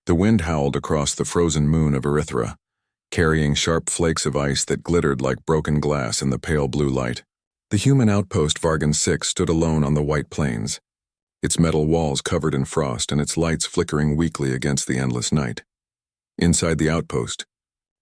The wind howled across the frozen moon of Erythra, carrying sharp flakes of ice that glittered like broken glass in the pale blue light. The human outpost Vargan 6 stood alone on the white plains, its metal walls covered in frost and its lights flickering weakly against the endless night. Inside the outpost,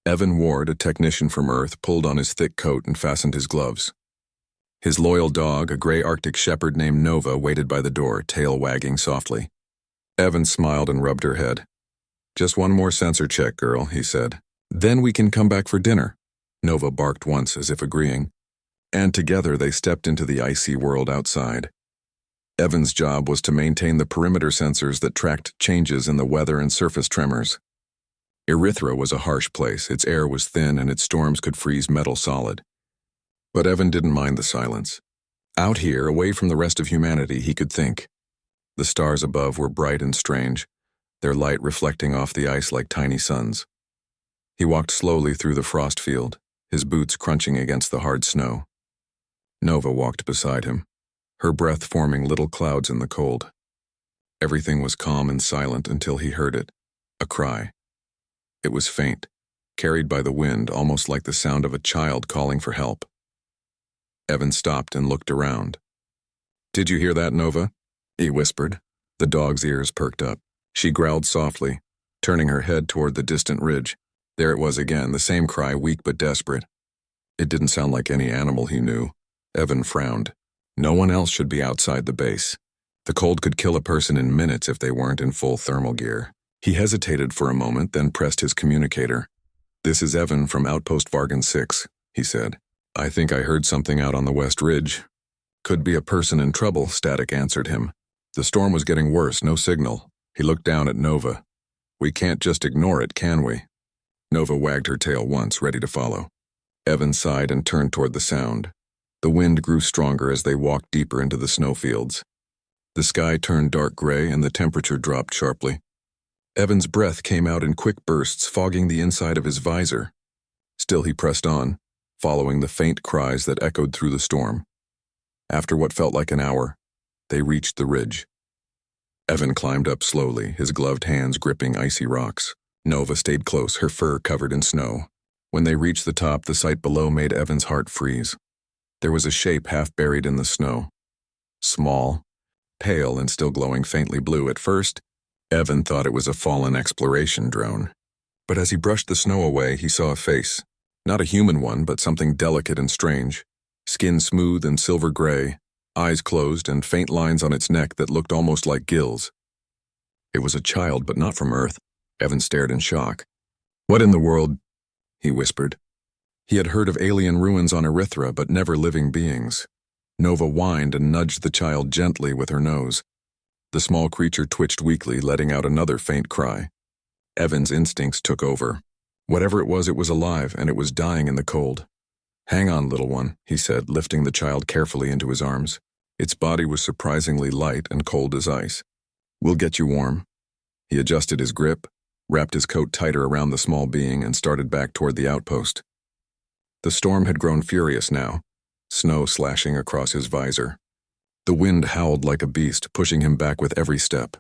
Evan Ward, a technician from Earth, pulled on his thick coat and fastened his gloves. His loyal dog, a gray Arctic shepherd named Nova, waited by the door, tail wagging softly. Evan smiled and rubbed her head. "Just one more sensor check, girl," he said. "Then we can come back for dinner." Nova barked once as if agreeing, and together they stepped into the icy world outside. Evan's job was to maintain the perimeter sensors that tracked changes in the weather and surface tremors. Erythra was a harsh place, its air was thin and its storms could freeze metal solid. But Evan didn't mind the silence. Out here, away from the rest of humanity, he could think. The stars above were bright and strange, their light reflecting off the ice like tiny suns. He walked slowly through the frost field, his boots crunching against the hard snow. Nova walked beside him, her breath forming little clouds in the cold. Everything was calm and silent until he heard it, a cry. It was faint, carried by the wind, almost like the sound of a child calling for help. Evan stopped and looked around. "Did you hear that, Nova?" he whispered. The dog's ears perked up. She growled softly, turning her head toward the distant ridge. There it was again, the same cry, weak but desperate. It didn't sound like any animal he knew. Evan frowned. No one else should be outside the base. The cold could kill a person in minutes if they weren't in full thermal gear. He hesitated for a moment, then pressed his communicator. "This is Evan from Outpost Vargan 6, he said. "I think I heard something out on the West Ridge." "Could be a person in trouble," Static answered him. The storm was getting worse, no signal. He looked down at Nova. "We can't just ignore it, can we?" Nova wagged her tail once, ready to follow. Evan sighed and turned toward the sound. The wind grew stronger as they walked deeper into the snowfields. The sky turned dark gray and the temperature dropped sharply. Evan's breath came out in quick bursts, fogging the inside of his visor. Still he pressed on, following the faint cries that echoed through the storm. After what felt like an hour, they reached the ridge. Evan climbed up slowly, his gloved hands gripping icy rocks. Nova stayed close, her fur covered in snow. When they reached the top, the sight below made Evan's heart freeze. There was a shape half buried in the snow. Small, pale, and still glowing faintly blue. At first, Evan thought it was a fallen exploration drone. But as he brushed the snow away, he saw a face. Not a human one, but something delicate and strange. Skin smooth and silver gray, eyes closed, and faint lines on its neck that looked almost like gills. It was a child, but not from Earth. Evan stared in shock. "What in the world?" he whispered. He had heard of alien ruins on Erythra, but never living beings. Nova whined and nudged the child gently with her nose. The small creature twitched weakly, letting out another faint cry. Evan's instincts took over. Whatever it was alive, and it was dying in the cold. "Hang on, little one," he said, lifting the child carefully into his arms. Its body was surprisingly light and cold as ice. "We'll get you warm." He adjusted his grip, wrapped his coat tighter around the small being, and started back toward the outpost. The storm had grown furious now, snow slashing across his visor. The wind howled like a beast, pushing him back with every step.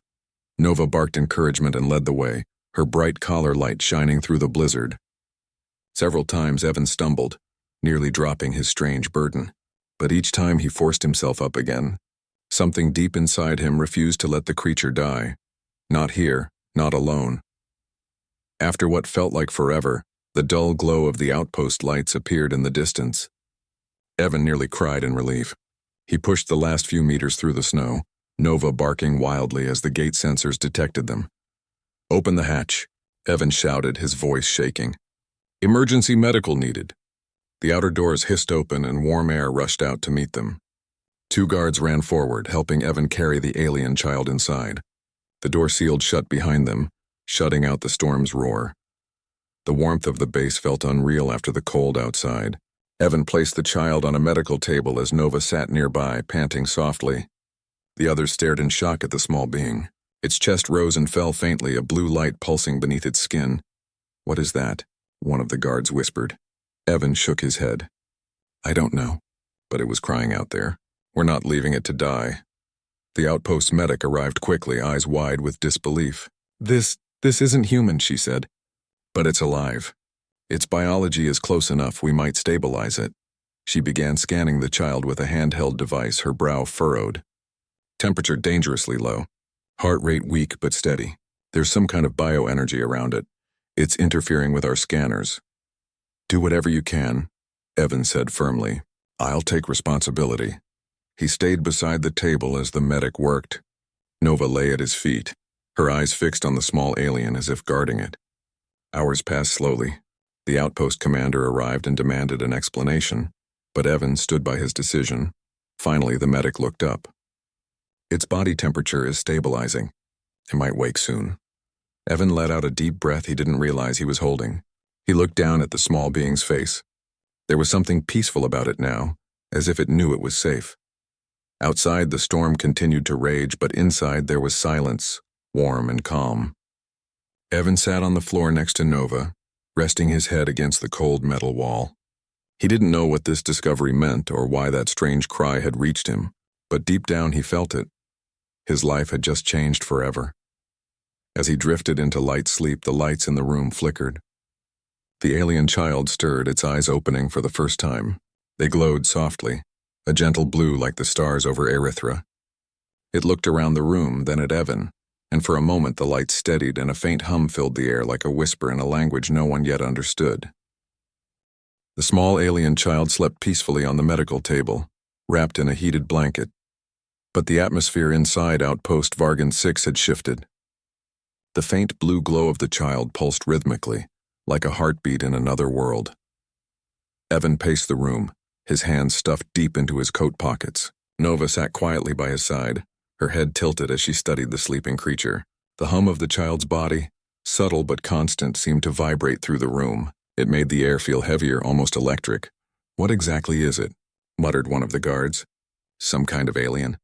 Nova barked encouragement and led the way, her bright collar light shining through the blizzard. Several times Evan stumbled, nearly dropping his strange burden. But each time he forced himself up again. Something deep inside him refused to let the creature die. Not here, not alone. After what felt like forever, the dull glow of the outpost lights appeared in the distance. Evan nearly cried in relief. He pushed the last few meters through the snow, Nova barking wildly as the gate sensors detected them. "Open the hatch," Evan shouted, his voice shaking. "Emergency medical needed." The outer doors hissed open and warm air rushed out to meet them. Two guards ran forward, helping Evan carry the alien child inside. The door sealed shut behind them, shutting out the storm's roar. The warmth of the base felt unreal after the cold outside. Evan placed the child on a medical table as Nova sat nearby, panting softly. The others stared in shock at the small being. Its chest rose and fell faintly, a blue light pulsing beneath its skin. "What is that?" one of the guards whispered. Evan shook his head. "I don't know, but it was crying out there. We're not leaving it to die." The outpost medic arrived quickly, eyes wide with disbelief. "This isn't human," she said. "But it's alive. Its biology is close enough we might stabilize it." She began scanning the child with a handheld device, her brow furrowed. Temperature dangerously low. Heart rate weak but steady. There's some kind of bioenergy around it. It's interfering with our scanners. "Do whatever you can," Evan said firmly. "I'll take responsibility." He stayed beside the table as the medic worked. Nova lay at his feet, her eyes fixed on the small alien as if guarding it. Hours passed slowly. The outpost commander arrived and demanded an explanation, but Evan stood by his decision. Finally, the medic looked up. "Its body temperature is stabilizing. It might wake soon." Evan let out a deep breath he didn't realize he was holding. He looked down at the small being's face. There was something peaceful about it now, as if it knew it was safe. Outside, the storm continued to rage, but inside there was silence, warm and calm. Evan sat on the floor next to Nova, resting his head against the cold metal wall. He didn't know what this discovery meant or why that strange cry had reached him, but deep down he felt it. His life had just changed forever. As he drifted into light sleep, the lights in the room flickered. The alien child stirred, its eyes opening for the first time. They glowed softly, a gentle blue like the stars over Erythra. It looked around the room, then at Evan, and for a moment the light steadied and a faint hum filled the air like a whisper in a language no one yet understood. The small alien child slept peacefully on the medical table, wrapped in a heated blanket. But the atmosphere inside Outpost Vargan 6 had shifted. The faint blue glow of the child pulsed rhythmically, like a heartbeat in another world. Evan paced the room, his hands stuffed deep into his coat pockets. Nova sat quietly by his side, her head tilted as she studied the sleeping creature. The hum of the child's body, subtle but constant, seemed to vibrate through the room. It made the air feel heavier, almost electric. "What exactly is it?" muttered one of the guards. "Some kind of alien."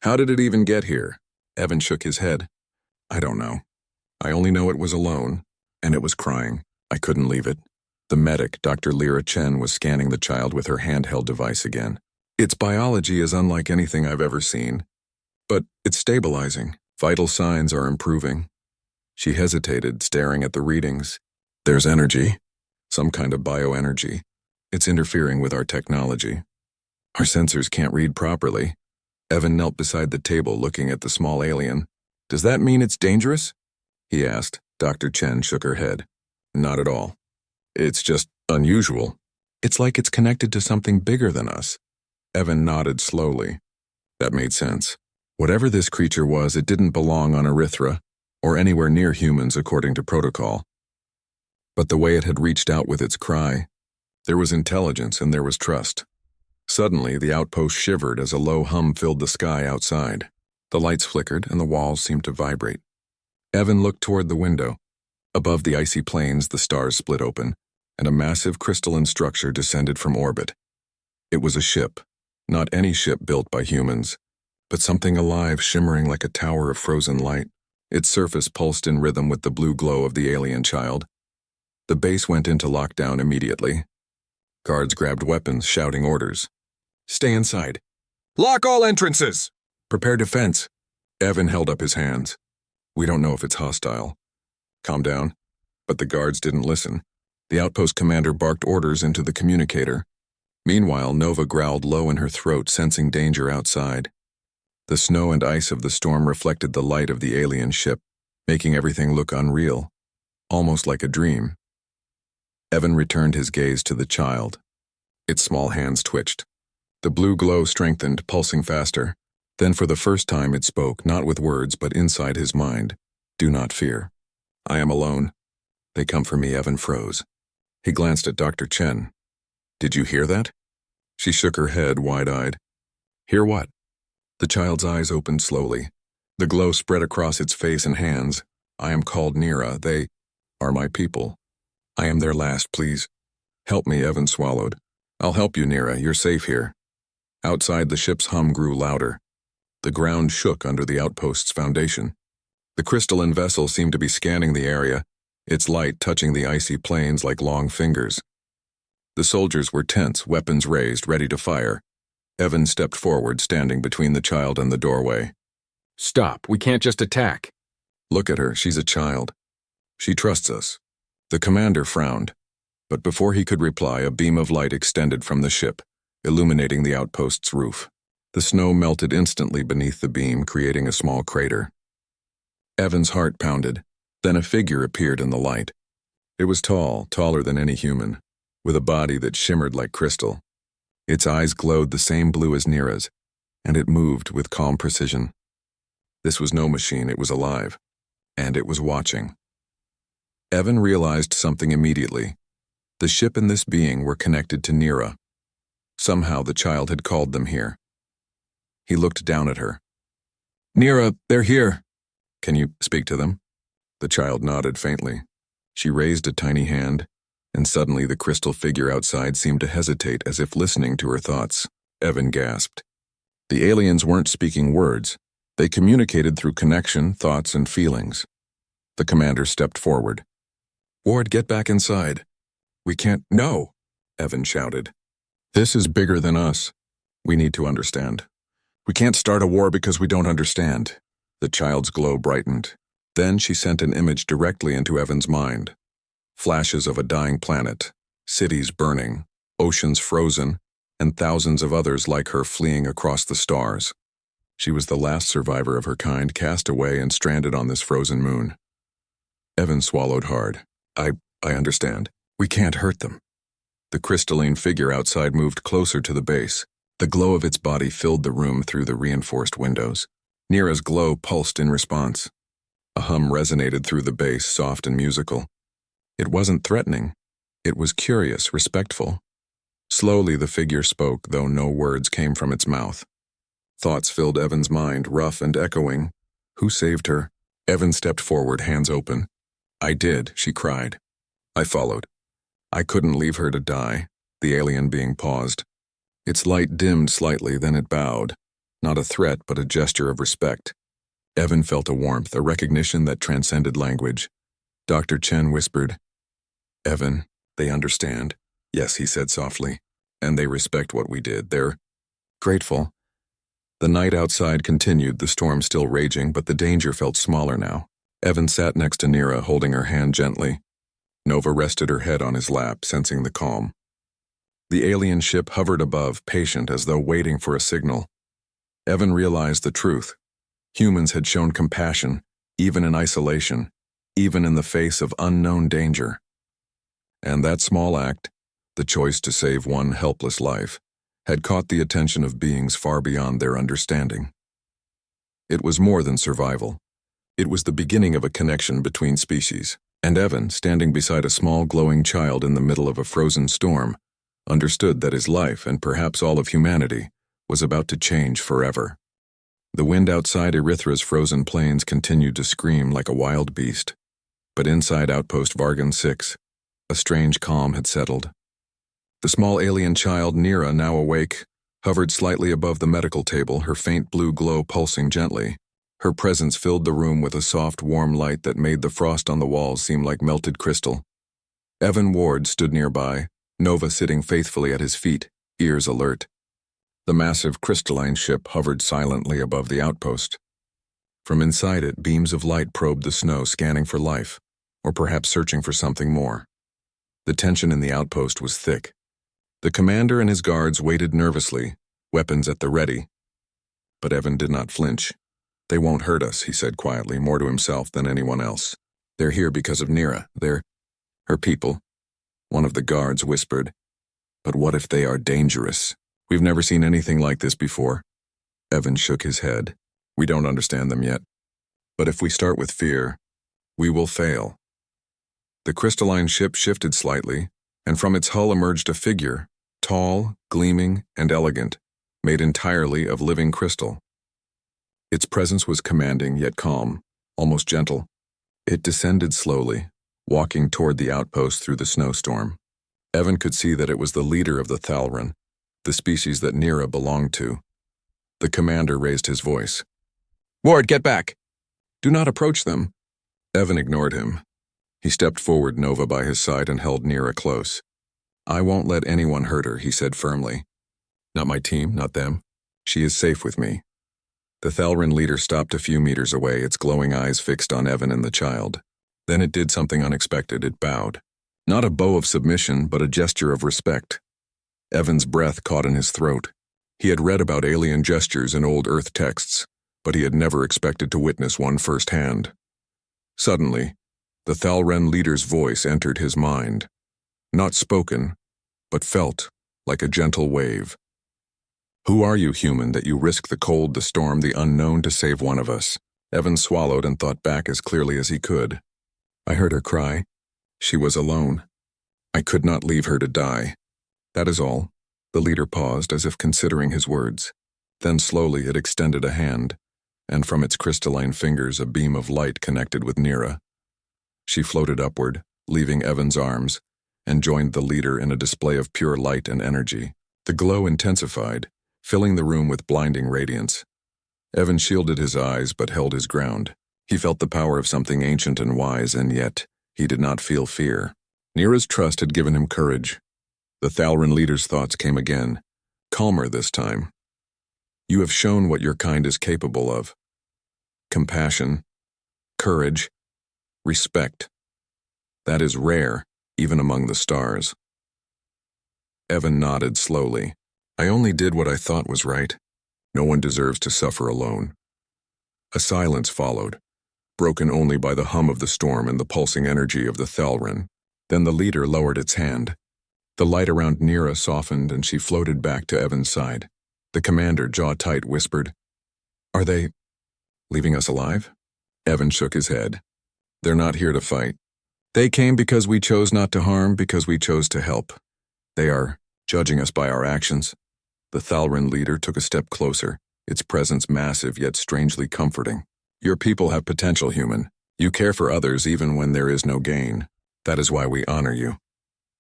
"How did it even get here?" Evan shook his head. "I don't know. I only know it was alone, and it was crying. I couldn't leave it." The medic, Dr. Lyra Chen, was scanning the child with her handheld device again. "Its biology is unlike anything I've ever seen. But it's stabilizing. Vital signs are improving." She hesitated, staring at the readings. "There's energy. Some kind of bioenergy. It's interfering with our technology. Our sensors can't read properly." Evan knelt beside the table, looking at the small alien. "Does that mean it's dangerous?" he asked. Dr. Chen shook her head. "Not at all. It's just unusual. It's like it's connected to something bigger than us." Evan nodded slowly. That made sense. Whatever this creature was, it didn't belong on Erythra, or anywhere near humans according to protocol. But the way it had reached out with its cry, there was intelligence and there was trust. Suddenly, the outpost shivered as a low hum filled the sky outside. The lights flickered and the walls seemed to vibrate. Evan looked toward the window. Above the icy plains, the stars split open, and a massive crystalline structure descended from orbit. It was a ship, not any ship built by humans, but something alive shimmering like a tower of frozen light. Its surface pulsed in rhythm with the blue glow of the alien child. The base went into lockdown immediately. Guards grabbed weapons, shouting orders. "Stay inside. Lock all entrances. Prepare defense." Evan held up his hands. "We don't know if it's hostile." "Calm down." But the guards didn't listen. The outpost commander barked orders into the communicator. Meanwhile, Nova growled low in her throat, sensing danger outside. The snow and ice of the storm reflected the light of the alien ship, making everything look unreal, almost like a dream. Evan returned his gaze to the child. Its small hands twitched. The blue glow strengthened, pulsing faster. Then for the first time it spoke, not with words, but inside his mind. "Do not fear. I am alone. They come for me." Evan froze. He glanced at Dr. Chen. "Did you hear that?" She shook her head, wide-eyed. "Hear what?" The child's eyes opened slowly. The glow spread across its face and hands. "I am called Nira. They are my people. I am their last. Please help me." Evan swallowed. "I'll help you, Nira. You're safe here." Outside, the ship's hum grew louder. The ground shook under the outpost's foundation. The crystalline vessel seemed to be scanning the area, its light touching the icy plains like long fingers. The soldiers were tense, weapons raised, ready to fire. Evan stepped forward, standing between the child and the doorway. "Stop. We can't just attack." "Look at her. She's a child. She trusts us. The commander frowned, but before he could reply, a beam of light extended from the ship, illuminating the outpost's roof. The snow melted instantly beneath the beam, creating a small crater. Evan's heart pounded. Then a figure appeared in the light. It was tall, taller than any human, with a body that shimmered like crystal. Its eyes glowed the same blue as Nira's, and it moved with calm precision. This was no machine, it was alive, and it was watching. Evan realized something immediately. The ship and this being were connected to Nira. Somehow the child had called them here. He looked down at her. "Nira, they're here. Can you speak to them?" The child nodded faintly. She raised a tiny hand, and suddenly the crystal figure outside seemed to hesitate as if listening to her thoughts. Evan gasped. The aliens weren't speaking words. They communicated through connection, thoughts, and feelings. The commander stepped forward. "Ward, get back inside." "We can't—" "No!" Evan shouted. "This is bigger than us. We need to understand. We can't start a war because we don't understand." The child's glow brightened. Then she sent an image directly into Evan's mind. Flashes of a dying planet, cities burning, oceans frozen, and thousands of others like her fleeing across the stars. She was the last survivor of her kind, cast away and stranded on this frozen moon. Evan swallowed hard. I understand. We can't hurt them." The crystalline figure outside moved closer to the base. The glow of its body filled the room through the reinforced windows. Nira's glow pulsed in response. A hum resonated through the base, soft and musical. It wasn't threatening. It was curious, respectful. Slowly the figure spoke, though no words came from its mouth. Thoughts filled Evan's mind, rough and echoing. Who saved her? Evan stepped forward, hands open. "I did," she cried. I followed. I couldn't leave her to die, the alien being paused. Its light dimmed slightly, then it bowed. Not a threat, but a gesture of respect. Evan felt a warmth, a recognition that transcended language. Dr. Chen whispered, "Evan, they understand." "Yes," he said softly. "And they respect what we did. They're grateful." The night outside continued, the storm still raging, but the danger felt smaller now. Evan sat next to Nira, holding her hand gently. Nova rested her head on his lap, sensing the calm. The alien ship hovered above, patient as though waiting for a signal. Evan realized the truth. Humans had shown compassion, even in isolation, even in the face of unknown danger. And that small act, the choice to save one helpless life, had caught the attention of beings far beyond their understanding. It was more than survival. It was the beginning of a connection between species, and Evan, standing beside a small glowing child in the middle of a frozen storm, understood that his life, and perhaps all of humanity, was about to change forever. The wind outside Erythra's frozen plains continued to scream like a wild beast, but inside Outpost Vargan 6, a strange calm had settled. The small alien child, Nira, now awake, hovered slightly above the medical table, her faint blue glow pulsing gently. Her presence filled the room with a soft, warm light that made the frost on the walls seem like melted crystal. Evan Ward stood nearby, Nova sitting faithfully at his feet, ears alert. The massive crystalline ship hovered silently above the outpost. From inside it, beams of light probed the snow, scanning for life, or perhaps searching for something more. The tension in the outpost was thick. The commander and his guards waited nervously, weapons at the ready. But Evan did not flinch. "They won't hurt us," he said quietly, more to himself than anyone else. "They're here because of Nira. They're her people." One of the guards whispered, "But what if they are dangerous? We've never seen anything like this before." Evan shook his head. "We don't understand them yet. But if we start with fear, we will fail." The crystalline ship shifted slightly, and from its hull emerged a figure, tall, gleaming, and elegant, made entirely of living crystal. Its presence was commanding yet calm, almost gentle. It descended slowly, walking toward the outpost through the snowstorm. Evan could see that it was the leader of the Thalran, the species that Nira belonged to. The commander raised his voice. "Ward, get back! Do not approach them." Evan ignored him. He stepped forward, Nova by his side, and held Nira close. "I won't let anyone hurt her," he said firmly. "Not my team, not them. She is safe with me." The Thalran leader stopped a few meters away, its glowing eyes fixed on Evan and the child. Then it did something unexpected. It bowed. Not a bow of submission, but a gesture of respect. Evan's breath caught in his throat. He had read about alien gestures in old Earth texts, but he had never expected to witness one firsthand. Suddenly, the Thalren leader's voice entered his mind. Not spoken, but felt like a gentle wave. "Who are you, human, that you risk the cold, the storm, the unknown to save one of us?" Evan swallowed and thought back as clearly as he could. "I heard her cry. She was alone. I could not leave her to die. That is all." The leader paused as if considering his words. Then slowly it extended a hand, and from its crystalline fingers a beam of light connected with Nira. She floated upward, leaving Evan's arms, and joined the leader in a display of pure light and energy. The glow intensified, filling the room with blinding radiance. Evan shielded his eyes but held his ground. He felt the power of something ancient and wise, and yet he did not feel fear. Nira's trust had given him courage. The Thalren leader's thoughts came again, calmer this time. "You have shown what your kind is capable of. Compassion, courage, respect. That is rare, even among the stars." Evan nodded slowly. "I only did what I thought was right. No one deserves to suffer alone." A silence followed, broken only by the hum of the storm and the pulsing energy of the Thalren. Then the leader lowered its hand. The light around Nira softened and she floated back to Evan's side. The commander, jaw tight, whispered, "Are they leaving us alive?" Evan shook his head. "They're not here to fight. They came because we chose not to harm, because we chose to help. They are judging us by our actions." The Thalren leader took a step closer, its presence massive yet strangely comforting. "Your people have potential, human. You care for others even when there is no gain. That is why we honor you."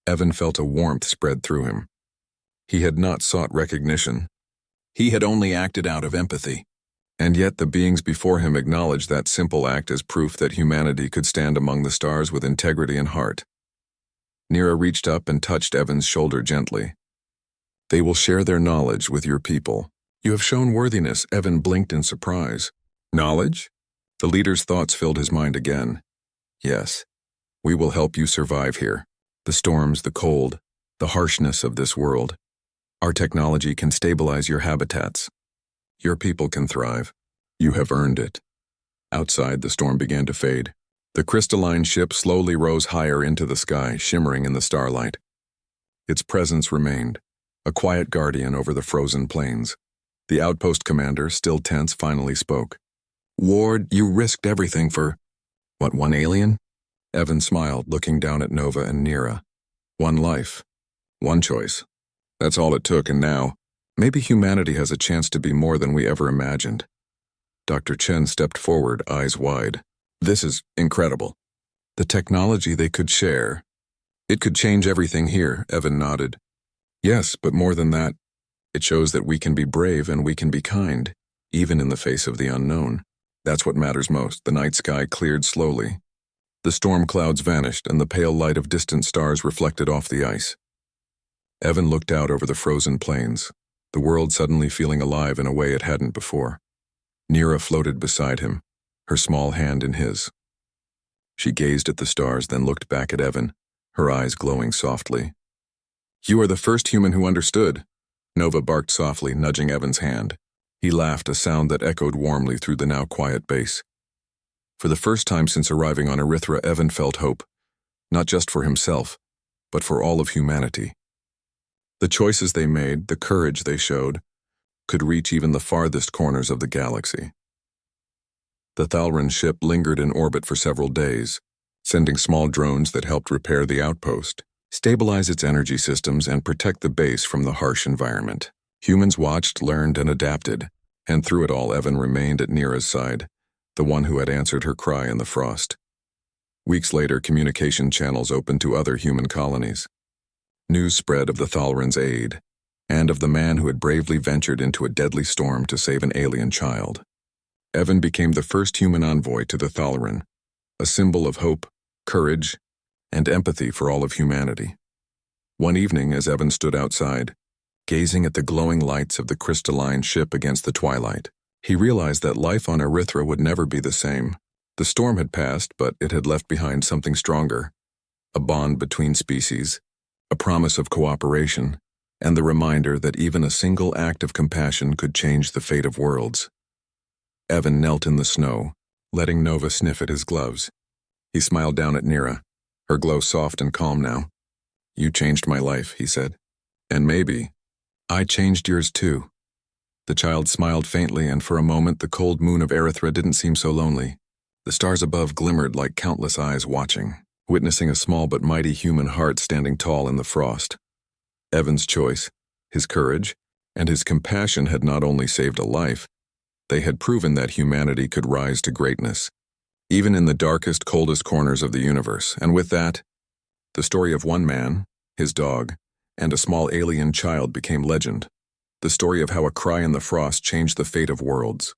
Evan felt a warmth spread through him. He had not sought recognition. He had only acted out of empathy. And yet the beings before him acknowledged that simple act as proof that humanity could stand among the stars with integrity and heart. Nira reached up and touched Evan's shoulder gently. "They will share their knowledge with your people. You have shown worthiness." Evan blinked in surprise. "Knowledge?" The leader's thoughts filled his mind again. "Yes, we will help you survive here. The storms, the cold, the harshness of this world. Our technology can stabilize your habitats. Your people can thrive. You have earned it." Outside, the storm began to fade. The crystalline ship slowly rose higher into the sky, shimmering in the starlight. Its presence remained, a quiet guardian over the frozen plains. The outpost commander, still tense, finally spoke. "Ward, you risked everything for, what, one alien?" Evan smiled, looking down at Nova and Nira. "One life. One choice. That's all it took, and now, maybe humanity has a chance to be more than we ever imagined." Dr. Chen stepped forward, eyes wide. "This is incredible. The technology they could share. It could change everything here," Evan nodded. "Yes, but more than that, it shows that we can be brave and we can be kind, even in the face of the unknown. That's what matters most." The night sky cleared slowly. The storm clouds vanished and the pale light of distant stars reflected off the ice. Evan looked out over the frozen plains, the world suddenly feeling alive in a way it hadn't before. Nira floated beside him, her small hand in his. She gazed at the stars, then looked back at Evan, her eyes glowing softly. "You are the first human who understood," Nova barked softly, nudging Evan's hand. He laughed, a sound that echoed warmly through the now quiet base. For the first time since arriving on Erythra, Evan felt hope, not just for himself, but for all of humanity. The choices they made, the courage they showed, could reach even the farthest corners of the galaxy. The Thalren ship lingered in orbit for several days, sending small drones that helped repair the outpost, stabilize its energy systems, and protect the base from the harsh environment. Humans watched, learned, and adapted, and through it all Evan remained at Nira's side, the one who had answered her cry in the frost. Weeks later, communication channels opened to other human colonies. News spread of the Thalren's aid, and of the man who had bravely ventured into a deadly storm to save an alien child. Evan became the first human envoy to the Thalren, a symbol of hope, courage, and empathy for all of humanity. One evening, as Evan stood outside, gazing at the glowing lights of the crystalline ship against the twilight, he realized that life on Erythra would never be the same. The storm had passed, but it had left behind something stronger, a bond between species, a promise of cooperation, and the reminder that even a single act of compassion could change the fate of worlds. Evan knelt in the snow, letting Nova sniff at his gloves. He smiled down at Nira, her glow soft and calm now. "You changed my life," he said. "And maybe I changed yours too." The child smiled faintly, and for a moment the cold moon of Erythra didn't seem so lonely. The stars above glimmered like countless eyes watching, witnessing a small but mighty human heart standing tall in the frost. Evan's choice, his courage, and his compassion had not only saved a life, they had proven that humanity could rise to greatness, even in the darkest, coldest corners of the universe. And with that, the story of one man, his dog, and a small alien child became legend. The story of how a cry in the frost changed the fate of worlds.